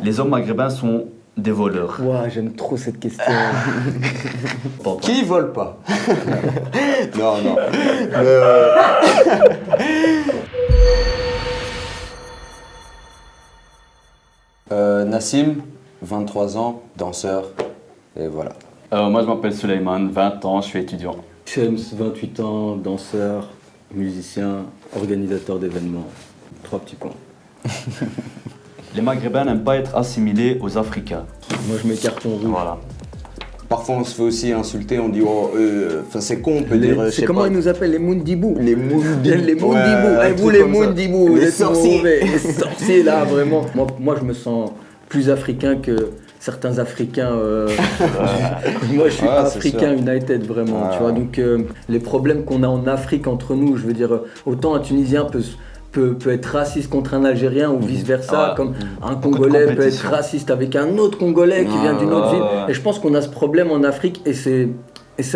Les hommes maghrébins sont des voleurs. Ouah, j'aime trop cette question. Qui vole pas? Non. Nassim, 23 ans, danseur, et voilà. Moi, je m'appelle Suleiman, 20 ans, je suis étudiant. Shams, 28 ans, danseur, musicien, organisateur d'événements. 3 petits points. Les Maghrébins n'aiment pas être assimilés aux Africains. Moi, je mets carton rouge. Voilà. Parfois, on se fait aussi insulter, on dit oh, c'est con, on peut dire. C'est comment ils nous appellent, les Moundibou? Les Moundibou. Les Moundibou. Ouais, Vous, les Moundibou, vous Les êtes sorciers. mauvais. Les sorciers, là, vraiment. Moi, je me sens plus africain que certains Africains. Moi, je suis Africain United, vraiment. Tu vois, donc, les problèmes qu'on a en Afrique entre nous, je veux dire, autant un Tunisien peut être raciste contre un Algérien ou vice-versa, comme un Congolais peut être raciste avec un autre Congolais qui vient d'une autre ville. Et je pense qu'on a ce problème en Afrique et c'est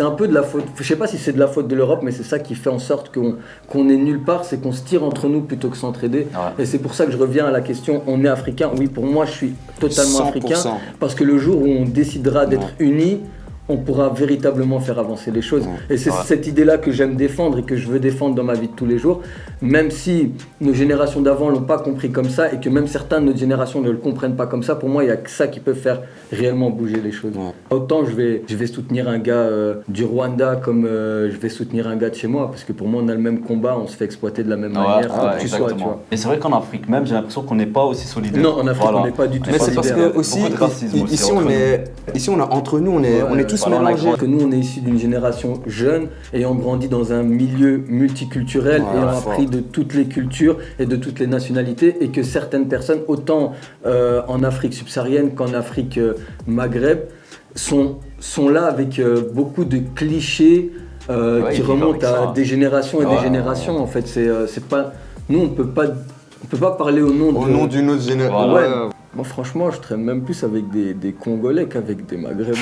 un peu de la faute, je sais pas si c'est de la faute de l'Europe, mais c'est ça qui fait en sorte qu'on est nulle part, c'est qu'on se tire entre nous plutôt que s'entraider. Et c'est pour ça que je reviens à la question, on est africain. Oui, pour moi, je suis totalement 100%. africain, parce que le jour où on décidera d'être unis, on pourra véritablement faire avancer les choses. Et c'est cette idée-là que j'aime défendre et que je veux défendre dans ma vie de tous les jours, même si nos générations d'avant l'ont pas compris comme ça et que même certains de notre génération ne le comprennent pas comme ça. Pour moi, il y a que ça qui peut faire réellement bouger les choses. Autant je vais soutenir un gars du Rwanda comme je vais soutenir un gars de chez moi, parce que pour moi, on a le même combat, on se fait exploiter de la même manière, où tu sois, tu vois. Et c'est vrai qu'en Afrique même, j'ai l'impression qu'on n'est pas aussi solidaire. Non, en Afrique, on n'est pas du tout Mais c'est parce que aussi, ici, on a entre nous, on est tous mélangés. Que nous, on est issus d'une génération jeune, ayant grandi dans un milieu multiculturel, ayant appris de toutes les cultures et de toutes les nationalités, et que certaines personnes, autant en Afrique subsaharienne qu'en Afrique Maghreb, sont là avec beaucoup de clichés qui remontent à des générations et des générations. En fait, c'est pas, nous, on peut pas parler au nom d'une autre génération. Moi, franchement, je traîne même plus avec des Congolais qu'avec des Maghrébins.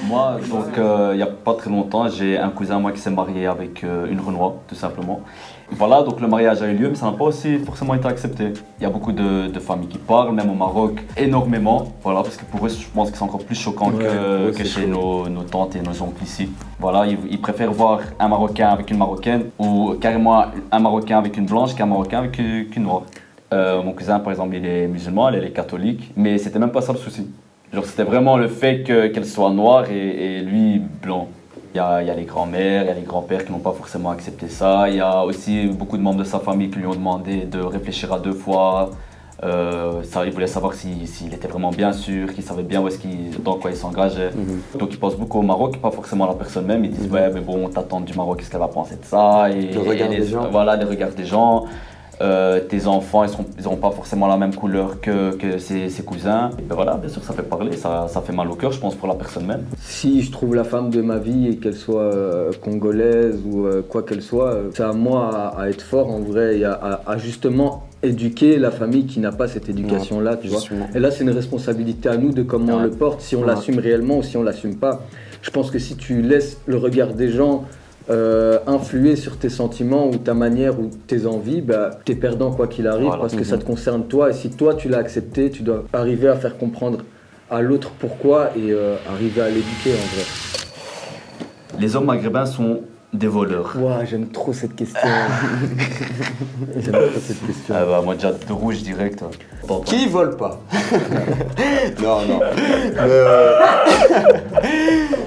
Moi, donc, il n'y a pas très longtemps, j'ai un cousin à moi qui s'est marié avec une Renois, tout simplement. Voilà, donc le mariage a eu lieu, mais ça n'a pas aussi forcément été accepté. Il y a beaucoup de familles qui parlent, même au Maroc, énormément. Voilà, parce que pour eux, je pense que c'est encore plus choquant que chez nos tantes et nos oncles ici. Voilà, ils préfèrent voir un Marocain avec une Marocaine, ou carrément un Marocain avec une blanche qu'un Marocain avec une noire. Mon cousin, par exemple, il est musulman, elle est catholique, mais c'était même pas ça le souci. Genre, c'était vraiment le fait qu'elle soit noire et lui blanc. Il y a les grands-mères, il y a les grands-pères qui n'ont pas forcément accepté ça. Il y a aussi beaucoup de membres de sa famille qui lui ont demandé de réfléchir à 2 fois. Il voulait savoir s'il était vraiment bien sûr, qu'il savait bien dans quoi il s'engageait. Donc ils pensent beaucoup au Maroc, pas forcément à la personne même. Ils disent ouais, mais bon, t'attends du Maroc, qu'est-ce qu'elle va penser de ça? Le regard des gens. Voilà, les regards des gens. Tes enfants, ils n'auront pas forcément la même couleur que ses cousins. Et ben voilà, bien sûr, ça fait parler, ça fait mal au cœur, je pense, pour la personne même. Si je trouve la femme de ma vie et qu'elle soit congolaise ou quoi qu'elle soit, c'est à moi à être fort en vrai et à justement éduquer la famille qui n'a pas cette éducation-là, tu vois. Et là, c'est une responsabilité à nous de comment on le porte, si on l'assume réellement ou si on l'assume pas. Je pense que si tu laisses le regard des gens influer sur tes sentiments ou ta manière ou tes envies, t'es perdant quoi qu'il arrive, parce que ça te concerne toi, et si toi tu l'as accepté, tu dois arriver à faire comprendre à l'autre pourquoi et arriver à l'éduquer en vrai. Les hommes maghrébins sont des voleurs. Ouah, j'aime trop cette question. J'aime trop cette question. Moi déjà de rouge direct. Qui vole pas? Non.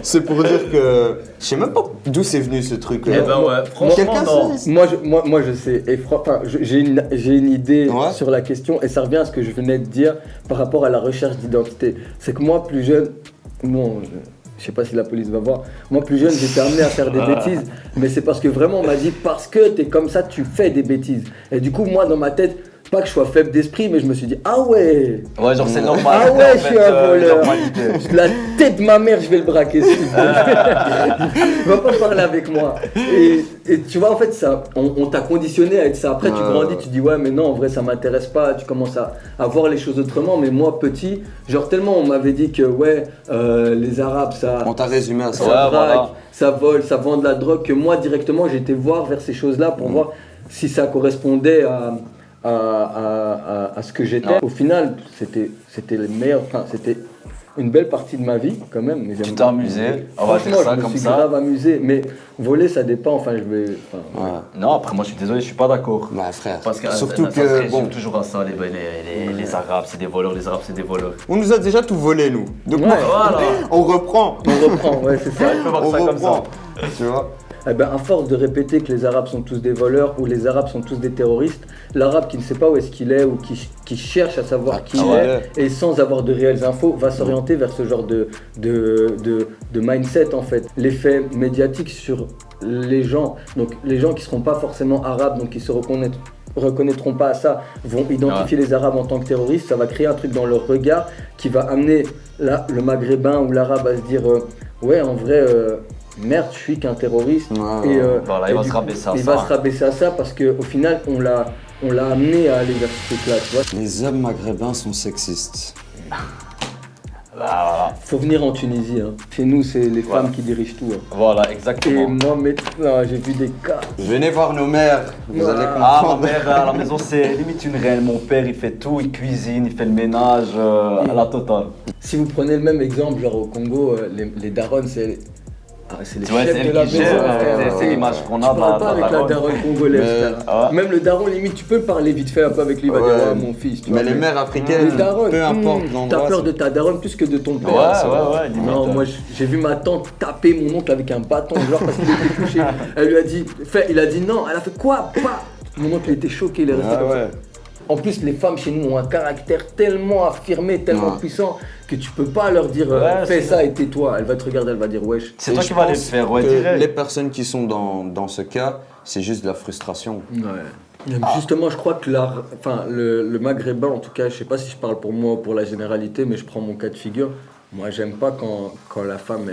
C'est pour dire que je sais même pas d'où c'est venu ce truc. Franchement, non. Moi je sais. Et j'ai une idée sur la question et ça revient à ce que je venais de dire par rapport à la recherche d'identité. C'est que moi plus jeune, je sais pas si la police va voir. Moi, plus jeune, j'étais amené à faire des bêtises, mais c'est parce que vraiment, on m'a dit parce que t'es comme ça, tu fais des bêtises. Et du coup, moi, dans ma tête, pas que je sois faible d'esprit, mais je me suis dit ah ouais. Ouais, genre c'est normal. Ah ouais, je suis un voleur. La tête de ma mère, je vais le braquer. Il va pas parler avec moi. Et tu vois, en fait, ça, on t'a conditionné à être ça. Après, tu grandis, tu dis ouais, mais non, en vrai, ça m'intéresse pas. Tu commences à voir les choses autrement. Mais moi, petit, genre tellement on m'avait dit que ouais, les Arabes, ça. On t'a résumé à ça. Ça braque, ça vole, ça vend de la drogue. Que moi, directement, j'ai été voir vers ces choses-là pour voir si ça correspondait à ce que j'étais. Au final, c'était le meilleur, enfin, c'était une belle partie de ma vie quand même. Mais tu t'es amusé, on va dire ça comme ça. Je me suis grave amusé, mais voler ça dépend, enfin je vais... Non, après moi je suis désolé, je suis pas d'accord. Ouais frère, parce que surtout ça que... se résume toujours à ça, les Arabes c'est des voleurs, les Arabes c'est des voleurs. On nous a déjà tout volé nous, donc voilà. On reprend, ouais c'est ça. On peut voir ça comme ça. Tu vois. Eh ben, à force de répéter que les Arabes sont tous des voleurs ou les Arabes sont tous des terroristes, l'Arabe qui ne sait pas où est-ce qu'il est ou qui cherche à savoir qui il est et sans avoir de réelles infos va s'orienter vers ce genre de mindset en fait. L'effet médiatique sur les gens, donc les gens qui ne seront pas forcément arabes, donc qui se reconnaîtront pas à ça, vont identifier les Arabes en tant que terroristes, ça va créer un truc dans leur regard qui va amener le Maghrébin ou l'Arabe à se dire ouais en vrai... merde, je suis qu'un terroriste. Et voilà, il va se rabaisser à ça. Il va se rabaisser à ça parce qu'au final, on l'a amené à aller vers ce truc-là, tu vois. Les hommes maghrébins sont sexistes. Voilà. Faut venir en Tunisie, hein. Chez nous, c'est les femmes qui dirigent tout. Hein. Voilà, exactement. Et moi, j'ai vu des cas. Venez voir nos mères, vous allez comprendre. Ah, ma mère à la maison, c'est limite une reine. Mon père, il fait tout, il cuisine, il fait le ménage, à la totale. Si vous prenez le même exemple, genre au Congo, les darons, c'est les chefs de la maison. C'est l'image qu'on a. Tu parles pas avec la daronne congolaise. Même le daron, limite, tu peux parler vite fait un peu avec lui, il va dire mon fils. Mais les mères africaines, peu importe l'endroit. T'as peur de ta daronne plus que de ton père. Ouais. Non, moi j'ai vu ma tante taper mon oncle avec un bâton, genre parce qu'il était touché. Elle lui a dit, il a dit non, elle a fait quoi? Mon oncle était choqué, il est resté comme ça. En plus, les femmes chez nous ont un caractère tellement affirmé, tellement puissant que tu peux pas leur dire fais ça et tais-toi. Elle va te regarder, elle va dire wesh. C'est toi qui vas les faire, direct. Les personnes qui sont dans ce cas, c'est juste de la frustration. Ouais. Justement, je crois que le Maghrébin, en tout cas, je sais pas si je parle pour moi ou pour la généralité, mais je prends mon cas de figure. Moi, j'aime pas quand la femme,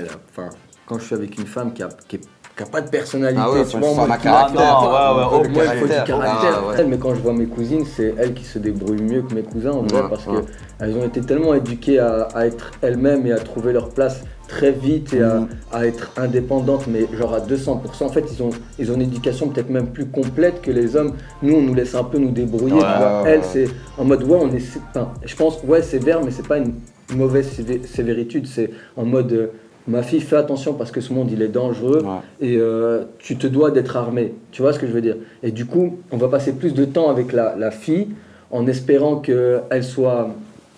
quand je suis avec une femme qui a pas de personnalité, tu vois, moi, il faut du caractère. Mais quand je vois mes cousines, c'est elles qui se débrouillent mieux que mes cousins en vrai, parce qu'elles ont été tellement éduquées à être elles-mêmes et à trouver leur place très vite et à être indépendantes, mais genre à 200%. En fait, ils ont une éducation peut-être même plus complète que les hommes. Nous, on nous laisse un peu nous débrouiller. Elles, c'est en mode je pense sévère, mais c'est pas une mauvaise sévéritude, c'est en mode... Ma fille, fais attention parce que ce monde il est dangereux et tu te dois d'être armé. Tu vois ce que je veux dire? Et du coup, on va passer plus de temps avec la fille en espérant qu'elle soit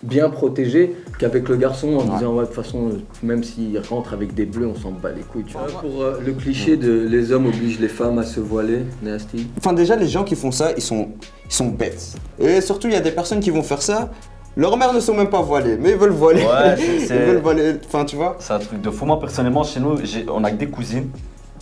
bien protégée qu'avec le garçon en disant de toute façon, même s'il rentre avec des bleus, on s'en bat les couilles. Tu vois. Pour le cliché de les hommes obligent les femmes à se voiler, Nasty. Enfin, déjà, les gens qui font ça, ils sont bêtes. Et surtout, il y a des personnes qui vont faire ça. Leurs mères ne sont même pas voilées, mais ils veulent voiler. Ils veulent voiler, enfin tu vois. C'est un truc de fou. Moi personnellement, chez nous, on a que des cousines,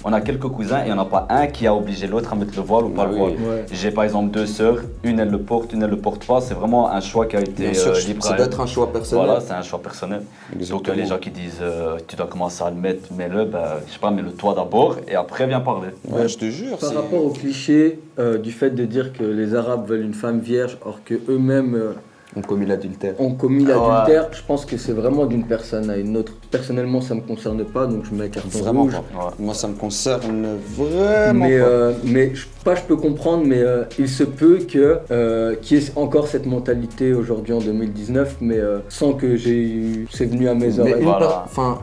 on a quelques cousins et il n'y en a pas un qui a obligé l'autre à mettre le voile ou pas le voile. J'ai par exemple 2 sœurs, une elle le porte, une elle le porte pas. C'est vraiment un choix qui a été libre. Ça doit être un choix personnel. Voilà, c'est un choix personnel. Donc les gens qui disent tu dois commencer à le mettre, mets-le, je sais pas, mets-le toi d'abord et après viens parler. Ouais, je te jure. Par rapport au cliché du fait de dire que les Arabes veulent une femme vierge, or que eux-mêmes ont commis l'adultère. Je pense que c'est vraiment d'une personne à une autre. Personnellement, ça me concerne pas, donc je mets carton rouge. Moi, ça me concerne vraiment pas. Mais je peux comprendre, mais il se peut qu'il y ait encore cette mentalité aujourd'hui en 2019, mais sans que c'est venu à mes oreilles.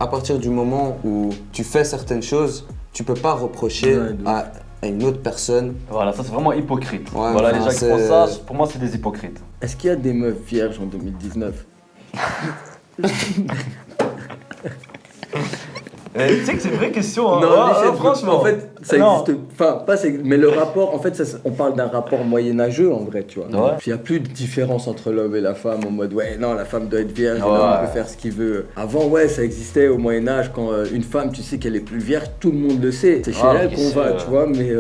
À partir du moment où tu fais certaines choses, tu peux pas reprocher à une autre personne. Voilà, ça c'est vraiment hypocrite. Les gens qui font ça, pour moi c'est des hypocrites. Est-ce qu'il y a des meufs vierges en 2019? Tu sais que c'est une vraie question. Hein. Non, franchement, en fait, ça existe. Enfin, mais le rapport, en fait, on parle d'un rapport moyenâgeux en vrai, tu vois. Il n'y a plus de différence entre l'homme et la femme en mode la femme doit être vierge, l'homme peut faire ce qu'il veut. Avant, ça existait au Moyen-Âge quand une femme, tu sais qu'elle est plus vierge, tout le monde le sait. C'est chez elle qu'on va, tu vois, mais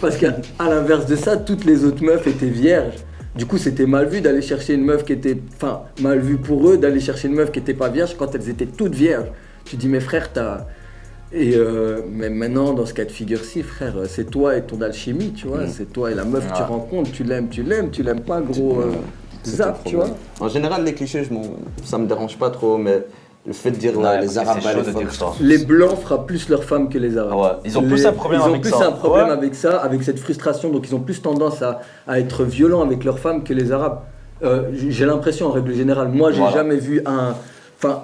parce qu'à l'inverse de ça, toutes les autres meufs étaient vierges. Du coup, c'était mal vu d'aller chercher une meuf qui était... Enfin, mal vu pour eux d'aller chercher une meuf qui était pas vierge quand elles étaient toutes vierges. Tu dis, mais frère, mais maintenant, dans ce cas de figure-ci, frère, c'est toi et ton alchimie, tu vois. C'est toi et la meuf que tu rencontres, tu l'aimes pas, gros... zap, tu vois. En général, les clichés, ça me dérange pas trop, mais Le fait de dire Ouais, les Arabes, c'est bah, chaud les de dire femmes. ça. Les Blancs frappent plus leurs femmes que les Arabes. Ouais, ils ont plus un problème avec ça. Ils ont plus un problème Ouais. avec ça, avec cette frustration, donc ils ont plus tendance à être violents avec leurs femmes que les Arabes. J'ai l'impression en règle générale. Moi, j'ai Voilà. jamais vu un... Enfin,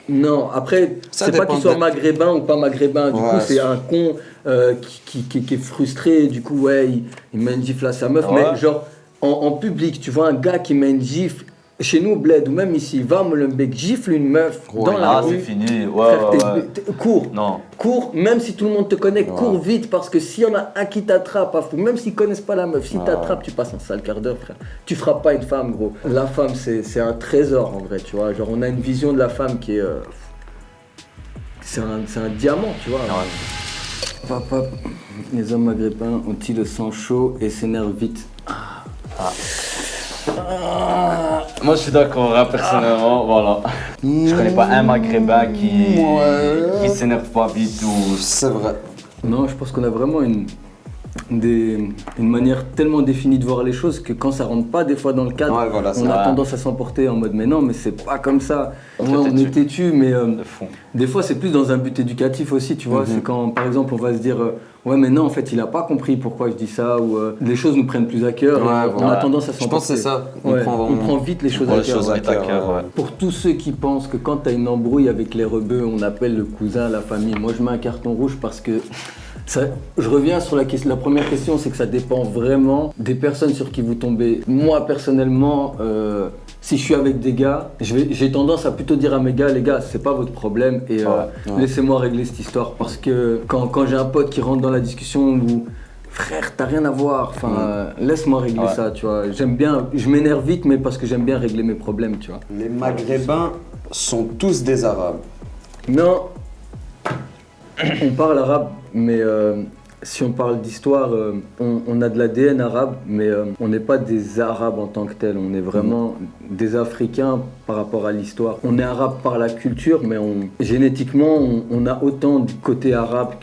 non, après, Ça c'est pas dépend qu'il soit de- maghrébin ou pas maghrébin, du Ouais, coup c'est c'est- un con qui est frustré, du coup ouais, il met une gifle à sa meuf, Ouais. mais genre en public, tu vois un gars qui met une gifle, chez nous au bled ou même ici, va à Molenbeek, gifle une meuf Ouais. dans la Ah, rue, c'est fini. Ouais, frère, ouais, ouais. cours. Non. Cours, même si tout le monde te connaît, Ouais. cours vite parce que s'il y en a un qui t'attrape, à fou, même s'ils connaissent pas la meuf, si Ouais. t'attrapes, tu passes un sale quart d'heure, frère. Tu frappes pas une femme, gros. La femme, c'est un trésor en vrai, tu vois. Genre, on a une vision de la femme qui est. C'est un diamant, tu vois. Ouais. Papa, les hommes maghrébins ont-ils le sang chaud et s'énervent vite? Moi, je suis d'accord, hein, personnellement, voilà. Je connais pas un maghrébin qui s'énerve pas vite ou. C'est vrai. Non, je pense qu'on a vraiment une manière tellement définie de voir les choses que quand ça rentre pas des fois dans le cadre, Ouais, voilà, on ça. a Ouais. tendance à s'emporter en mode mais non, mais c'est pas comme ça. On Ouais, on est est têtu, mais De fond. des fois c'est plus dans un but éducatif aussi, tu vois. C'est quand par exemple on va se dire ouais mais non en fait il a pas compris pourquoi je dis ça ou les choses nous prennent plus à cœur. Ouais, et on a voilà. tendance à Je s'emporter. pense que c'est ça. Ouais, on prend vite les choses prend à les cœur. choses à ouais. Vite à cœur, ouais. Pour tous ceux qui pensent que quand tu as une embrouille avec les rebeux, on appelle le cousin, la famille. Moi, je mets un carton rouge parce que je reviens sur la première question, c'est que ça dépend vraiment des personnes sur qui vous tombez. Moi, personnellement, si je suis avec des gars, j'ai tendance à plutôt dire à mes gars, les gars, c'est pas votre problème et laissez-moi régler cette histoire. Parce que quand j'ai un pote qui rentre dans la discussion où frère, t'as rien à voir, enfin, laisse-moi régler ça, tu vois. J'aime bien, je m'énerve vite, mais parce que j'aime bien régler mes problèmes, tu vois. Les Maghrébins sont tous des Arabes. Non, on parle arabe, mais si on parle d'histoire, on a de l'ADN arabe, mais on n'est pas des Arabes en tant que tels. On est vraiment des Africains par rapport à l'histoire. On est arabe par la culture, mais génétiquement, on a autant du côté arabe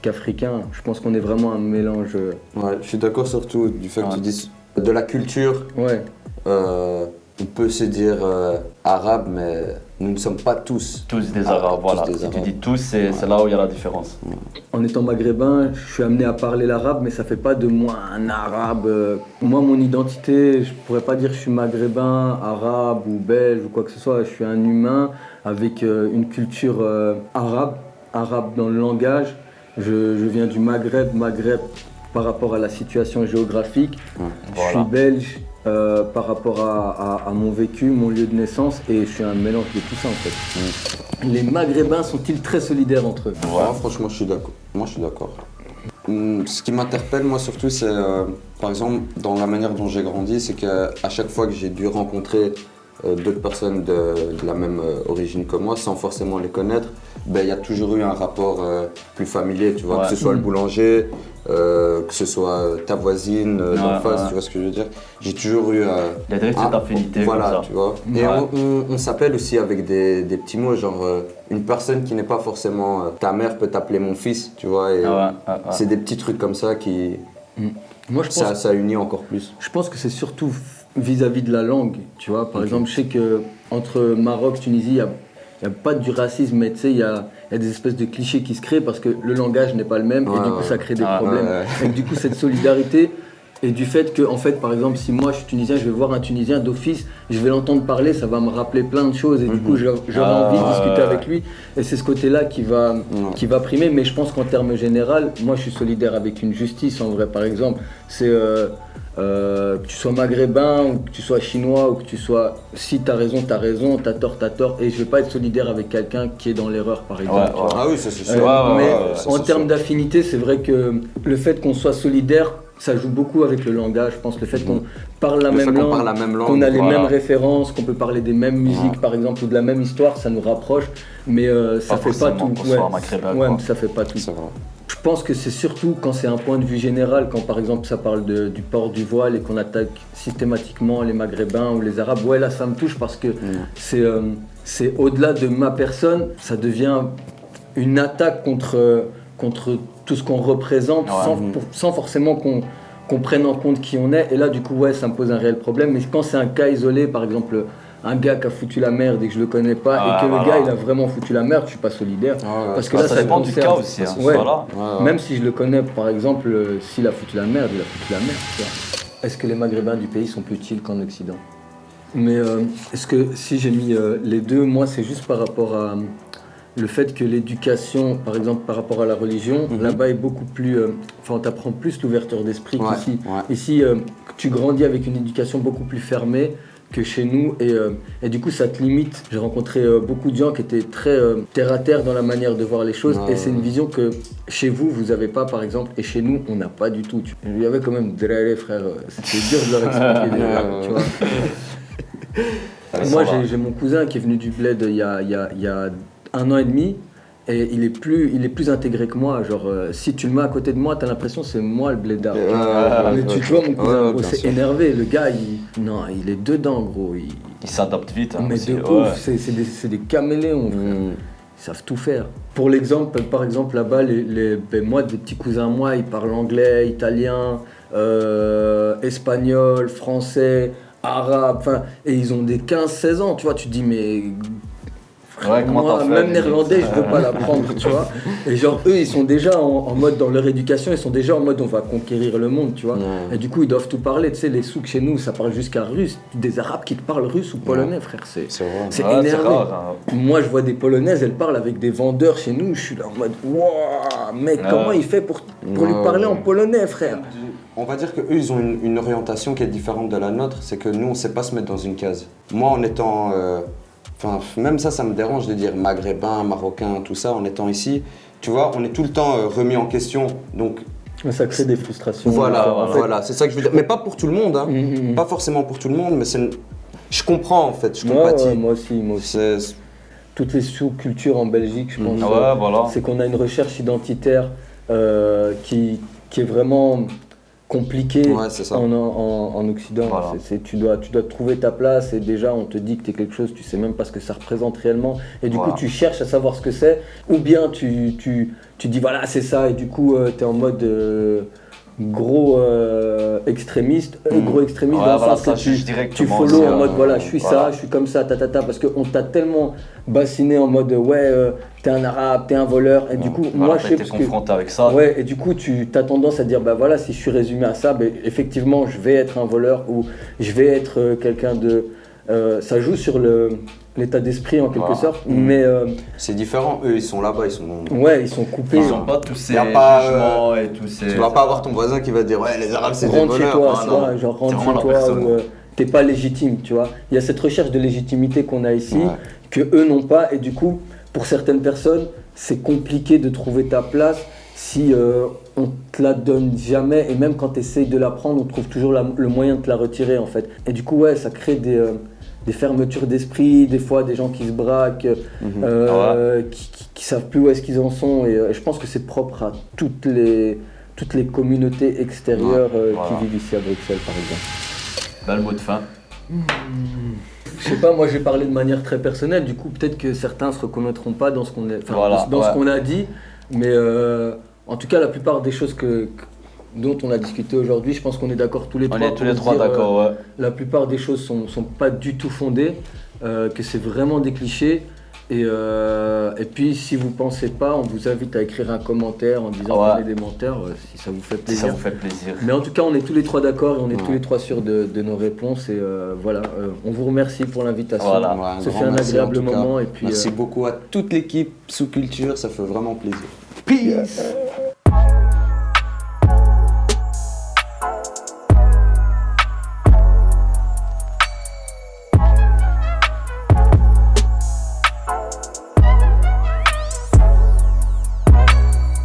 qu'africain. Je pense qu'on est vraiment un mélange. Ouais, je suis d'accord surtout du fait que tu dis de la culture. Ouais. On peut se dire arabe, mais nous ne sommes pas tous. Tous des Ah, Arabes, tous voilà. des Si tu Arabes. dis tous, c'est là où il y a la différence. En étant maghrébin, je suis amené à parler l'arabe, mais ça fait pas de moi un arabe. Moi, mon identité, je pourrais pas dire que je suis maghrébin, arabe ou belge ou quoi que ce soit. Je suis un humain avec une culture arabe dans le langage. Je viens du Maghreb par rapport à la situation géographique. Je suis Voilà. belge par rapport à mon vécu, mon lieu de naissance, et je suis un mélange de tout ça en fait. Les Maghrébins sont-ils très solidaires entre eux? Ouais, franchement, je suis d'accord. Moi, je suis d'accord. Ce qui m'interpelle, moi, surtout, c'est, par exemple, dans la manière dont j'ai grandi, c'est qu'à chaque fois que j'ai dû rencontrer d'autres personnes de la même origine que moi, sans forcément les connaître, ben, il y a toujours eu un rapport plus familier, tu vois, Ouais. que ce soit le boulanger, que ce soit ta voisine d'en face, ouais. tu vois ce que je veux dire. J'ai toujours eu... Il y a direct cette affinité voilà, comme ça. tu vois. Et Ouais. on s'appelle aussi avec des petits mots, genre une personne qui n'est pas forcément ta mère peut t'appeler mon fils, tu vois. Et c'est des petits trucs comme ça qui... Moi, je pense Ça unit encore plus. Je pense que c'est surtout vis-à-vis de la langue, tu vois. Par exemple, je sais qu'entre Maroc, Tunisie, il n'y a pas du racisme, mais tu sais, il y a des espèces de clichés qui se créent parce que le langage n'est pas le même et du coup, ça crée des problèmes. Et du coup, cette solidarité et du fait que, en fait, par exemple, si moi je suis tunisien, je vais voir un Tunisien d'office, je vais l'entendre parler, ça va me rappeler plein de choses et du coup, j'aurai envie de discuter avec lui. Et c'est ce côté-là qui va primer. Mais je pense qu'en termes général, moi, je suis solidaire avec une justice, en vrai. Par exemple, c'est que tu sois maghrébin ou que tu sois chinois ou que tu sois... Si t'as raison, t'as tort. Et je vais pas être solidaire avec quelqu'un qui est dans l'erreur, par exemple. tu vois. Ah oui, ça c'est sûr. Mais ça, en c'est termes sûr. d'affinité, c'est vrai que le fait qu'on soit solidaire, ça joue beaucoup avec le langage. Je pense le fait qu'on parle la même langue, qu'on a les mêmes références, qu'on peut parler des mêmes musiques par exemple ou de la même histoire, ça nous rapproche. Mais ça fait pas tout. Ça fait pas tout. C'est vrai. Je pense que c'est surtout quand c'est un point de vue général, quand par exemple ça parle du port du voile et qu'on attaque systématiquement les Maghrébins ou les Arabes. Ouais, là ça me touche parce que c'est au-delà de ma personne, ça devient une attaque contre tout ce qu'on représente sans forcément qu'on prenne en compte qui on est. Et là du coup ouais, ça me pose un réel problème. Mais quand c'est un cas isolé, par exemple un gars qui a foutu la merde et que je le connais pas et que le gars il a vraiment foutu la merde, je suis pas solidaire. Parce que là, ça dépend du cas aussi. Hein, ouais. Voilà. Même si je le connais, par exemple, s'il a foutu la merde, il a foutu la merde. Tu vois. Est-ce que les Maghrébins du pays sont plus utiles qu'en Occident? Mais est-ce que si j'ai mis les deux, moi c'est juste par rapport à le fait que l'éducation, par exemple par rapport à la religion, là-bas est beaucoup plus... Enfin on t'apprend plus l'ouverture d'esprit qu'ici. Ici, tu grandis avec une éducation beaucoup plus fermée que chez nous et du coup ça te limite. J'ai rencontré beaucoup de gens qui étaient très terre à terre dans la manière de voir les choses et c'est une vision que chez vous avez pas par exemple et chez nous on n'a pas du tout. Il y avait quand même des frères, c'était dur de leur expliquer tu vois. Moi j'ai mon cousin qui est venu du bled il y a 1 an et demi et il est plus intégré que moi. Genre si tu le mets à côté de moi t'as l'impression que c'est moi le blédard. Mais tu vois mon cousin gros, c'est énervé, le gars il est dedans gros. Il s'adapte vite. Hein, mais aussi. de ouf, c'est des caméléons frère. Ils savent tout faire. Pour l'exemple, par exemple là-bas, moi des petits cousins à moi, ils parlent anglais, italien, espagnol, français, arabe, et ils ont des 15-16 ans, tu vois, tu te dis mais moi, même néerlandais, je veux pas l'apprendre, tu vois. Et genre eux, ils sont déjà en mode dans leur éducation, ils sont déjà en mode on va conquérir le monde, tu vois. Et du coup, ils doivent tout parler, tu sais, les souks chez nous, ça parle jusqu'à russe, des arabes qui te parlent russe ou polonais, frère, c'est énervé. Rare, hein. Moi, je vois des polonaises, elles parlent avec des vendeurs chez nous, je suis là en mode waouh, mec, comment il fait pour lui parler en polonais, frère? On va dire qu'eux, ils ont une orientation qui est différente de la nôtre, c'est que nous, on sait pas se mettre dans une case. Moi, en étant... Enfin, même ça me dérange de dire maghrébin, marocain, tout ça, en étant ici. Tu vois, on est tout le temps remis en question, donc... Ça crée des frustrations. Voilà, c'est ça que je veux dire. Mais pas pour tout le monde, hein. Pas forcément pour tout le monde, mais je comprends en fait, je compatis. Moi aussi. Toutes les sous-cultures en Belgique, je pense, c'est qu'on a une recherche identitaire qui est vraiment... compliqué en Occident. Voilà. Tu dois trouver ta place et déjà on te dit que tu es quelque chose, tu sais même pas ce que ça représente réellement et du coup tu cherches à savoir ce que c'est ou bien tu dis voilà c'est ça et du coup tu es en mode gros extrémiste, dans le sens que tu follow en mode voilà je suis ça, je suis comme ça, parce qu'on t'a tellement bassiné en mode t'es un arabe, t'es un voleur et du coup moi je sais parce confronté avec ça. Et du coup tu as tendance à dire bah voilà si je suis résumé à ça, effectivement je vais être un voleur ou je vais être quelqu'un de ça joue sur l'état d'esprit en quelque sorte, mais c'est différent. Eux ils sont là-bas, ils sont ils sont coupés. Ils n'ont pas tous ces jugements et tous ces... Tu vas pas avoir ton voisin qui va dire ouais les arabes c'est des voleurs. Rentre chez toi, tu vois, genre rentre chez toi ou t'es pas légitime, tu vois. Il y a cette recherche de légitimité qu'on a ici que eux n'ont pas et du coup pour certaines personnes c'est compliqué de trouver ta place si on te la donne jamais et même quand tu essayes de la prendre on trouve toujours le moyen de te la retirer en fait. Et du coup ça crée des fermetures d'esprit, des fois des gens qui se braquent, qui savent plus où est-ce qu'ils en sont et je pense que c'est propre à toutes les communautés extérieures qui vivent ici à Bruxelles par exemple. Bel mot de fin. Je sais pas, moi j'ai parlé de manière très personnelle, du coup peut-être que certains se reconnaîtront pas dans ce qu'on ce qu'on a dit, mais en tout cas la plupart des choses dont on a discuté aujourd'hui, je pense qu'on est d'accord tous les trois. On est tous les trois d'accord, La plupart des choses sont pas du tout fondées, que c'est vraiment des clichés. Et puis si vous pensez pas, on vous invite à écrire un commentaire en disant qu'on est des menteurs, si ça vous fait plaisir. Si ça vous fait plaisir. Mais en tout cas, on est tous les trois d'accord et on est tous les trois sûrs de nos réponses. Et on vous remercie pour l'invitation. Ça fait un agréable moment. Et puis, merci beaucoup à toute l'équipe Sous Culture, ça fait vraiment plaisir. Peace.